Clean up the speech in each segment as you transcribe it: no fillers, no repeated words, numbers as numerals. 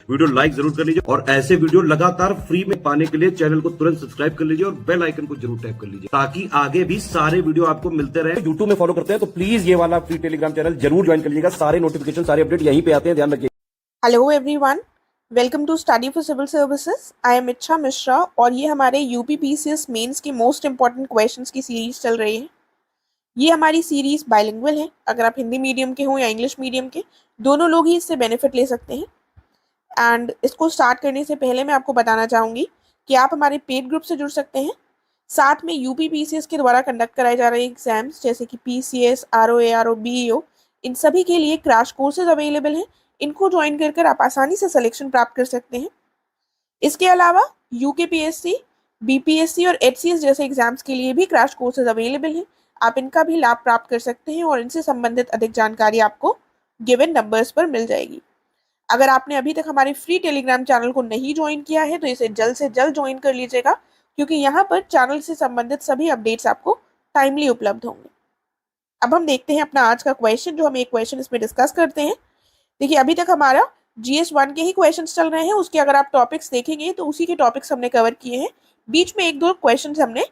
Video like जरूर कर लीजिए और ऐसे वीडियो लगातार फ्री में पाने के लिए चैनल को तुरंत सब्सक्राइब कर लीजिए और बेल आइकन को जरूर टैप कर लीजिए ताकि आगे भी सारे वीडियो आपको मिलते रहे। यूट्यूब में फॉलो करते हैं तो प्लीज ये वाला फ्री टेलीग्राम चैनल जरूर ज्वाइन कर लीजिएगा। सारे नोटिफिकेशन सारे अपडेट यहीं पे आते हैं, ध्यान रखिए। Hello everyone, welcome to study for civil services. I am Ichchha Mishra और ये हमारे यूपीपीसीएस मेंस की मोस्ट इंपॉर्टेंट क्वेश्चंस की सीरीज चल रही है। ये हमारी सीरीज बाइलिंगुअल है। अगर आप हिंदी मीडियम के हो या इंग्लिश मीडियम के, दोनों लोग ही इससे बेनिफिट ले सकते हैं। एंड इसको स्टार्ट करने से पहले मैं आपको बताना चाहूँगी कि आप हमारे पेड ग्रुप से जुड़ सकते हैं। साथ में यूपीपीसीएस के द्वारा कंडक्ट कराए जा रहे एग्जाम्स जैसे कि पीसीएस, आरओए, आरओ, बीईओ, इन सभी के लिए क्रैश कोर्सेज अवेलेबल हैं। इनको ज्वाइन कर आप आसानी से सिलेक्शन प्राप्त कर सकते हैं। इसके अलावा यूकेपीएससी, बीपीएससी और एचसीएस जैसे एग्जाम्स के लिए भी क्रैश कोर्सेज अवेलेबल हैं। आप इनका भी लाभ प्राप्त कर सकते हैं और इनसे संबंधित अधिक जानकारी आपको गिवन नंबर्स पर मिल जाएगी। अगर आपने अभी तक हमारे फ्री टेलीग्राम चैनल को नहीं ज्वाइन किया है तो इसे जल्द से जल्द ज्वाइन कर लीजिएगा, क्योंकि यहाँ पर चैनल से संबंधित सभी अपडेट्स आपको टाइमली उपलब्ध होंगे। अब हम देखते हैं अपना आज का क्वेश्चन, जो हम एक क्वेश्चन इसमें डिस्कस करते हैं। देखिए, अभी तक हमारा GS1 के ही क्वेश्चंस चल रहे हैं। उसके अगर आप टॉपिक्स देखेंगे तो उसी के टॉपिक्स हमने कवर किए हैं। बीच में एक दो क्वेश्चंस हमने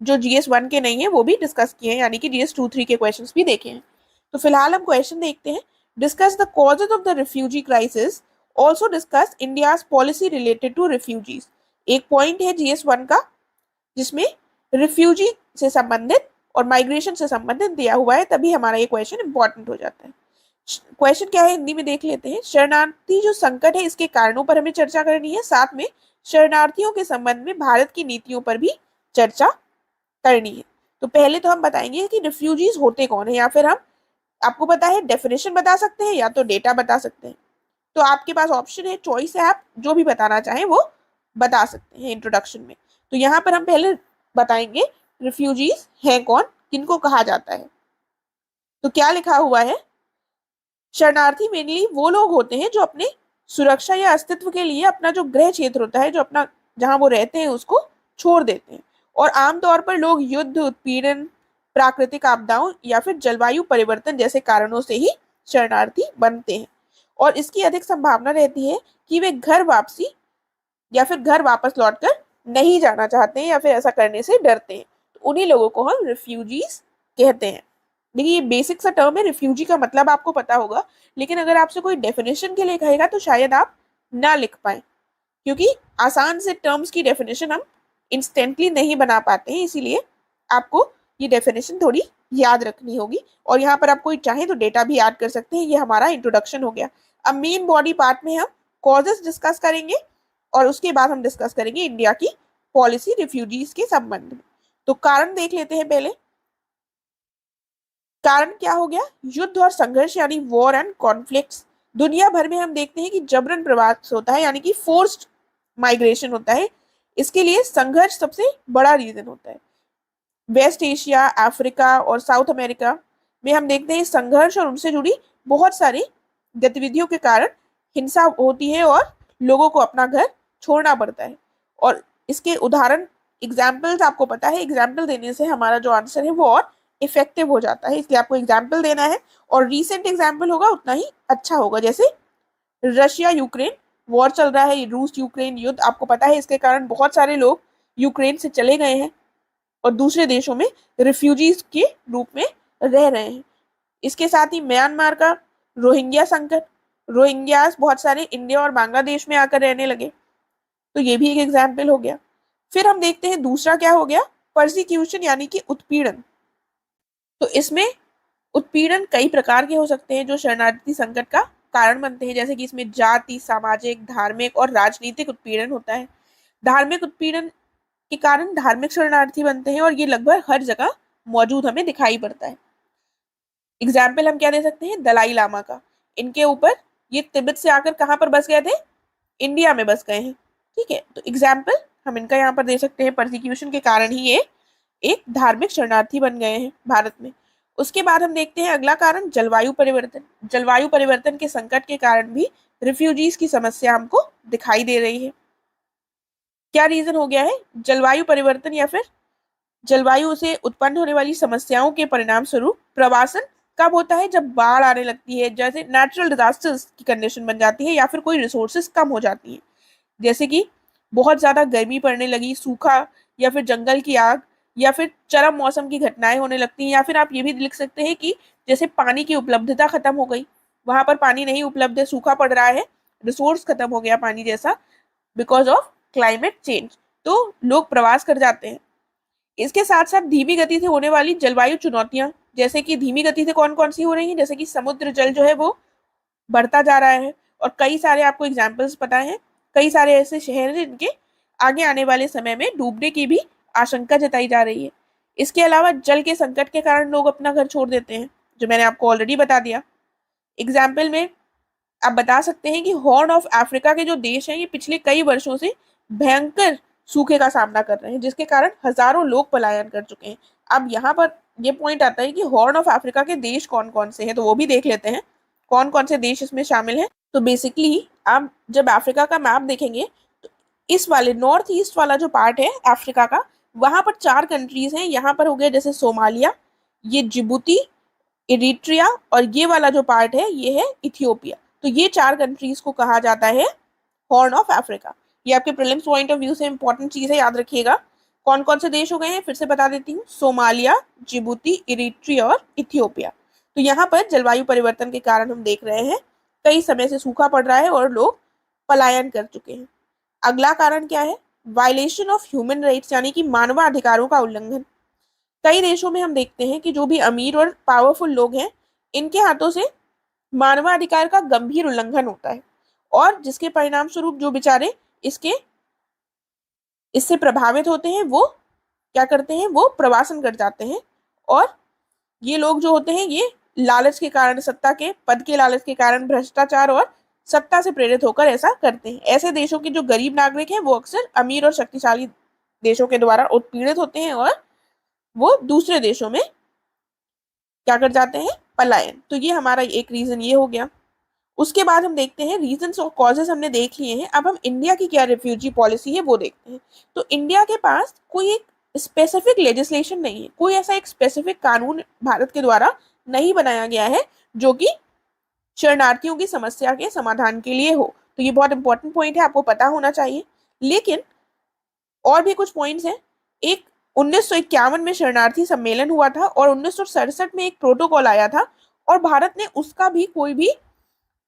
जो GS1 के नहीं है वो भी डिस्कस किए हैं, यानी कि GS2-3 के क्वेश्चंस भी देखे हैं। तो फिलहाल हम क्वेश्चन देखते हैं। Discuss the causes of the refugee crisis, also discuss India's policy related to refugees. एक पॉइंट है GS1 का जिसमें रिफ्यूजी से संबंधित और माइग्रेशन से संबंधित दिया हुआ है, तभी हमारा ये क्वेश्चन इंपॉर्टेंट हो जाता है। क्वेश्चन क्या है हिंदी में देख लेते हैं। शरणार्थी जो संकट है इसके कारणों पर हमें चर्चा करनी है, साथ में शरणार्थियों के संबंध में भारत की नीतियों पर भी चर्चा करनी है। तो पहले तो हम बताएंगे कि रिफ्यूजीज होते कौन है, या फिर हम आपको पता है डेफिनेशन बता सकते हैं या तो डेटा बता सकते हैं। तो आपके पास ऑप्शन है, चॉइस है, आप जो भी बताना चाहें वो बता सकते हैं इंट्रोडक्शन में। तो यहाँ पर हम पहले बताएंगे रिफ्यूजीज हैं कौन, किनको कहा जाता है। तो क्या लिखा हुआ है, शरणार्थी मेनली वो लोग होते हैं जो अपने सुरक्षा या अस्तित्व के लिए अपना जो गृह क्षेत्र होता है, जो अपना जहां वो रहते हैं, उसको छोड़ देते हैं। और आमतौर पर लोग युद्ध, उत्पीड़न, प्राकृतिक आपदाओं या फिर जलवायु परिवर्तन जैसे कारणों से ही शरणार्थी बनते हैं। और इसकी अधिक संभावना रहती है कि वे घर वापसी या फिर घर वापस लौटकर नहीं जाना चाहते हैं या फिर ऐसा करने से डरते हैं। तो उन्हीं लोगों को हम रिफ्यूजीज कहते हैं। देखिए, ये बेसिक सा टर्म है। रिफ्यूजी का मतलब आपको पता होगा, लेकिन अगर आपसे कोई डेफिनेशन के लिए कहेगा तो शायद आप ना लिख पाए, क्योंकि आसान से टर्म्स की डेफिनेशन हम इंस्टेंटली नहीं बना पाते हैं। इसीलिए आपको ये डेफिनेशन थोड़ी याद रखनी होगी। और यहाँ पर आप कोई चाहे तो डेटा भी ऐड कर सकते हैं। ये हमारा इंट्रोडक्शन हो गया। अब मेन बॉडी पार्ट में हम कॉजेस डिस्कस करेंगे और उसके बाद हम डिस्कस करेंगे इंडिया की पॉलिसी रिफ्यूजीज के संबंध में। तो कारण देख लेते हैं पहले। कारण क्या हो गया, युद्ध और संघर्ष यानी वॉर एंड कॉन्फ्लिक्ट्स। दुनिया भर में हम देखते हैं कि जबरन प्रवास होता है, यानी कि फोर्स्ड माइग्रेशन होता है। इसके लिए संघर्ष सबसे बड़ा रीजन होता है। वेस्ट एशिया, अफ्रीका और साउथ अमेरिका में हम देखते हैं संघर्ष और उनसे जुड़ी बहुत सारी गतिविधियों के कारण हिंसा होती है और लोगों को अपना घर छोड़ना पड़ता है। और इसके उदाहरण, एग्जाम्पल्स आपको पता है, एग्जाम्पल देने से हमारा जो आंसर है वो और इफेक्टिव हो जाता है। इसलिए आपको एग्जाम्पल देना है और रीसेंट एग्जाम्पल होगा उतना ही अच्छा होगा। जैसे रशिया यूक्रेन वॉर चल रहा है, रूस यूक्रेन युद्ध, आपको पता है इसके कारण बहुत सारे लोग यूक्रेन से चले गए हैं और दूसरे देशों में रिफ्यूजीज के रूप में रह रहे हैं। इसके साथ ही म्यांमार का रोहिंग्या संकट, रोहिंग्यास बहुत सारे इंडिया और बांग्लादेश में आकर रहने लगे, तो ये भी एक एग्जाम्पल हो गया। फिर हम देखते हैं दूसरा क्या हो गया, परसिक्यूशन यानी कि उत्पीड़न। तो इसमें उत्पीड़न कई प्रकार के हो सकते हैं जो शरणार्थी संकट का कारण बनते हैं, जैसे कि इसमें जाति, सामाजिक, धार्मिक और राजनीतिक उत्पीड़न होता है। धार्मिक उत्पीड़न के कारण धार्मिक शरणार्थी बनते हैं और ये लगभग हर जगह मौजूद हमें दिखाई पड़ता है। एग्जाम्पल हम क्या दे सकते हैं, दलाई लामा का। इनके ऊपर ये तिब्बत से आकर कहाँ पर बस गए थे, इंडिया में बस गए हैं। ठीक है, तो एग्जाम्पल हम इनका यहाँ पर दे सकते हैं। परसिक्यूशन के कारण ही ये एक धार्मिक शरणार्थी बन गए हैं भारत में। उसके बाद हम देखते हैं अगला कारण, जलवायु परिवर्तन। जलवायु परिवर्तन के संकट के कारण भी रिफ्यूजीज की समस्या हमको दिखाई दे रही है। क्या रीजन हो गया है, जलवायु परिवर्तन या फिर जलवायु से उत्पन्न होने वाली समस्याओं के परिणाम स्वरूप प्रवासन कब होता है? जब बाढ़ आने लगती है, जैसे नेचुरल डिजास्टर्स की कंडीशन बन जाती है, या फिर कोई रिसोर्सेज कम हो जाती है, जैसे कि बहुत ज्यादा गर्मी पड़ने लगी, सूखा, या फिर जंगल की आग, या फिर चरम मौसम की घटनाएं होने लगती हैं, या फिर आप ये भी लिख सकते हैं कि जैसे पानी की उपलब्धता खत्म हो गई, वहां पर पानी नहीं उपलब्ध है, सूखा पड़ रहा है, रिसोर्स खत्म हो गया पानी जैसा, बिकॉज ऑफ क्लाइमेट चेंज, तो लोग प्रवास कर जाते हैं। इसके साथ साथ धीमी गति से होने वाली जलवायु चुनौतियां, जैसे कि धीमी गति से कौन कौन सी हो रही हैं, जैसे कि समुद्र जल जो है वो बढ़ता जा रहा है, और कई सारे आपको एग्जाम्पल्स पता है, कई सारे ऐसे शहर हैं जिनके आगे आने वाले समय में डूबने की भी आशंका जताई जा रही है। इसके अलावा जल के संकट के कारण लोग अपना घर छोड़ देते हैं, जो मैंने आपको ऑलरेडी बता दिया। एग्जाम्पल में आप बता सकते हैं कि हॉर्न ऑफ अफ्रीका के जो देश हैं, ये पिछले कई वर्षों से भयंकर सूखे का सामना कर रहे हैं, जिसके कारण हजारों लोग पलायन कर चुके हैं। अब यहाँ पर ये पॉइंट आता है कि हॉर्न ऑफ अफ्रीका के देश कौन कौन से हैं, तो वो भी देख लेते हैं कौन कौन से देश इसमें शामिल हैं। तो बेसिकली आप जब अफ्रीका का मैप देखेंगे, तो इस वाले नॉर्थ ईस्ट वाला जो पार्ट है अफ्रीका का, वहां पर 4 कंट्रीज हैं। यहाँ पर हो गया जैसे सोमालिया, ये जिबूती, इरिट्रिया, और ये वाला जो पार्ट है ये है इथियोपिया। तो ये 4 कंट्रीज को कहा जाता है हॉर्न ऑफ अफ्रीका। ये आपके प्रीलिम्स पॉइंट ऑफ व्यू से इंपॉर्टेंट चीज है, याद रखिएगा। कौन कौन से देश हो गए हैं फिर से बता देती हूँ, सोमालिया, जिबूती, इरिट्रिया और इथियोपिया। तो यहाँ पर जलवायु परिवर्तन के कारण हम देख रहे हैं कई समय से सूखा पड़ रहा है और लोग पलायन कर चुके हैं। अगला कारण क्या है? वायलेशन ऑफ ह्यूमन राइट्स, यानी कि मानवाधिकारों का उल्लंघन। कई देशों में हम देखते हैं कि जो भी अमीर और पावरफुल लोग हैं, इनके हाथों से मानवाधिकार का गंभीर उल्लंघन होता है, और जिसके परिणाम स्वरूप जो बेचारे इससे प्रभावित होते हैं वो क्या करते हैं, वो प्रवासन कर जाते हैं। और ये लोग जो होते हैं ये लालच के कारण, सत्ता के पद के लालच के कारण, भ्रष्टाचार और सत्ता से प्रेरित होकर ऐसा करते हैं। ऐसे देशों के जो गरीब नागरिक हैं वो अक्सर अमीर और शक्तिशाली देशों के द्वारा उत्पीड़ित होते हैं, और वो दूसरे देशों में क्या कर जाते हैं, पलायन। तो ये हमारा एक रीजन ये हो गया। उसके बाद हम देखते हैं रीजंस और कॉजेस हमने देख लिए हैं, अब हम इंडिया की क्या रिफ्यूजी पॉलिसी है वो देखते हैं। तो इंडिया के पास कोई एक स्पेसिफिक लेजिस्लेशन नहीं है, कोई ऐसा एक स्पेसिफिक कानून भारत के द्वारा नहीं बनाया गया है जो कि शरणार्थियों की समस्या के समाधान के लिए हो। तो ये बहुत इंपॉर्टेंट पॉइंट है, आपको पता होना चाहिए। लेकिन और भी कुछ पॉइंट्स हैं। एक 1951 में शरणार्थी सम्मेलन हुआ था, और 1967 में एक प्रोटोकॉल आया था, और भारत ने उसका भी कोई भी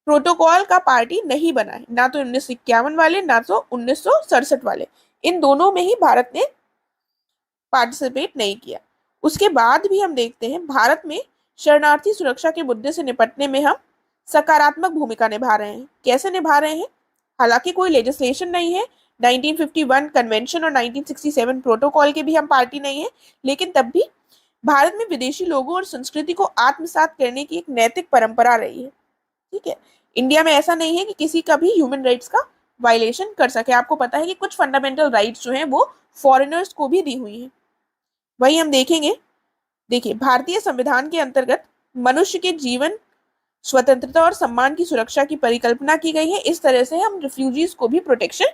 प्रोटोकॉल का पार्टी नहीं बना है, ना तो 1951 वाले ना तो 1967 वाले, इन दोनों में ही भारत ने पार्टिसिपेट नहीं किया। उसके बाद भी हम देखते हैं भारत में शरणार्थी सुरक्षा के मुद्दे से निपटने में हम सकारात्मक भूमिका निभा रहे हैं। कैसे निभा रहे हैं? हालांकि कोई लेजिस्लेशन नहीं है, 1951 कन्वेंशन और 1967 प्रोटोकॉल के भी हम पार्टी नहीं है, लेकिन तब भी भारत में विदेशी लोगों और संस्कृति को आत्मसात करने की एक नैतिक परंपरा रही है। ठीक है, इंडिया में ऐसा नहीं है कि किसी का भी ह्यूमन राइट्स का वायलेशन कर सके। आपको पता है कि कुछ फंडामेंटल राइट्स जो हैं वो फॉरेनर्स को भी दी हुई हैं। वही हम देखेंगे। देखिए, भारतीय संविधान के अंतर्गत मनुष्य के जीवन, स्वतंत्रता और सम्मान की सुरक्षा की परिकल्पना की गई है। इस तरह से हम रिफ्यूजीज को भी प्रोटेक्शन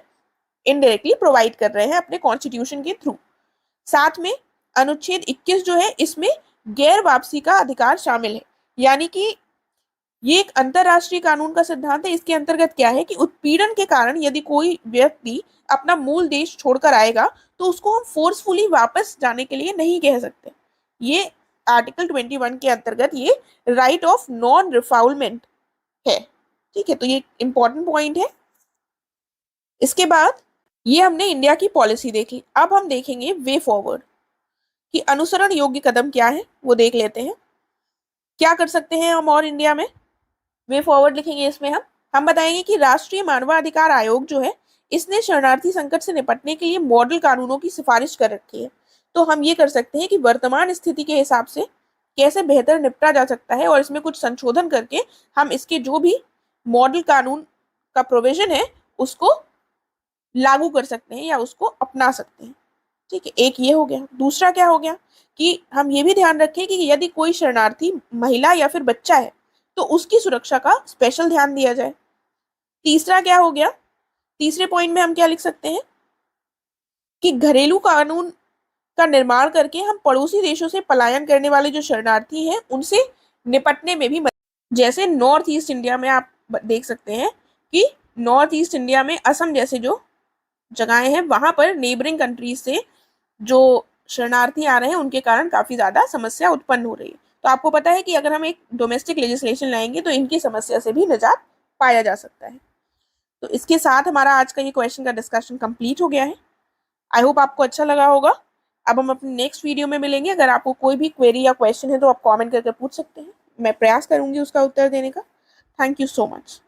इनडायरेक्टली प्रोवाइड कर रहे हैं अपने कॉन्स्टिट्यूशन के थ्रू। साथ में अनुच्छेद 21 जो है, इसमें गैर वापसी का अधिकार शामिल है, यानी कि ये एक अंतरराष्ट्रीय कानून का सिद्धांत है। इसके अंतर्गत क्या है कि उत्पीड़न के कारण यदि कोई व्यक्ति अपना मूल देश छोड़कर आएगा तो उसको हम फोर्सफुली वापस जाने के लिए नहीं कह सकते। ये आर्टिकल 21 के अंतर्गत ये राइट ऑफ नॉन रिफाउलमेंट है। ठीक है, तो ये इंपॉर्टेंट पॉइंट है। इसके बाद ये हमने इंडिया की पॉलिसी देखी। अब हम देखेंगे वे फॉरवर्ड कि अनुसरण योग्य कदम क्या है वो देख लेते हैं। क्या कर सकते हैं हम और इंडिया में? वे फॉरवर्ड लिखेंगे इसमें हम बताएंगे कि राष्ट्रीय मानवाधिकार आयोग जो है, इसने शरणार्थी संकट से निपटने के लिए मॉडल कानूनों की सिफारिश कर रखी है। तो हम ये कर सकते हैं कि वर्तमान स्थिति के हिसाब से कैसे बेहतर निपटा जा सकता है, और इसमें कुछ संशोधन करके हम इसके जो भी मॉडल कानून का प्रोविजन है उसको लागू कर सकते हैं या उसको अपना सकते हैं। ठीक है, एक ये हो गया। दूसरा क्या हो गया कि हम ये भी ध्यान रखें कि यदि कोई शरणार्थी महिला या फिर बच्चा है तो उसकी सुरक्षा का स्पेशल ध्यान दिया जाए। तीसरा क्या हो गया? तीसरे पॉइंट में हम क्या लिख सकते हैं कि घरेलू कानून का निर्माण करके हम पड़ोसी देशों से पलायन करने वाले जो शरणार्थी हैं उनसे निपटने में भी जैसे नॉर्थ ईस्ट इंडिया में आप देख सकते हैं कि नॉर्थ ईस्ट इंडिया में असम जैसे जो जगहें हैं वहां पर नेबरिंग कंट्रीज से जो शरणार्थी आ रहे हैं उनके कारण काफी ज्यादा समस्या उत्पन्न हो रही है। तो आपको पता है कि अगर हम एक डोमेस्टिक लेजिस्लेशन लाएंगे तो इनकी समस्या से भी निजात पाया जा सकता है। तो इसके साथ हमारा आज का ये क्वेश्चन का डिस्कशन कंप्लीट हो गया है। आई होप आपको अच्छा लगा होगा। अब हम अपने नेक्स्ट वीडियो में मिलेंगे। अगर आपको कोई भी क्वेरी या क्वेश्चन है तो आप कमेंट करके पूछ सकते हैं, मैं प्रयास करूंगी उसका उत्तर देने का। Thank you so much.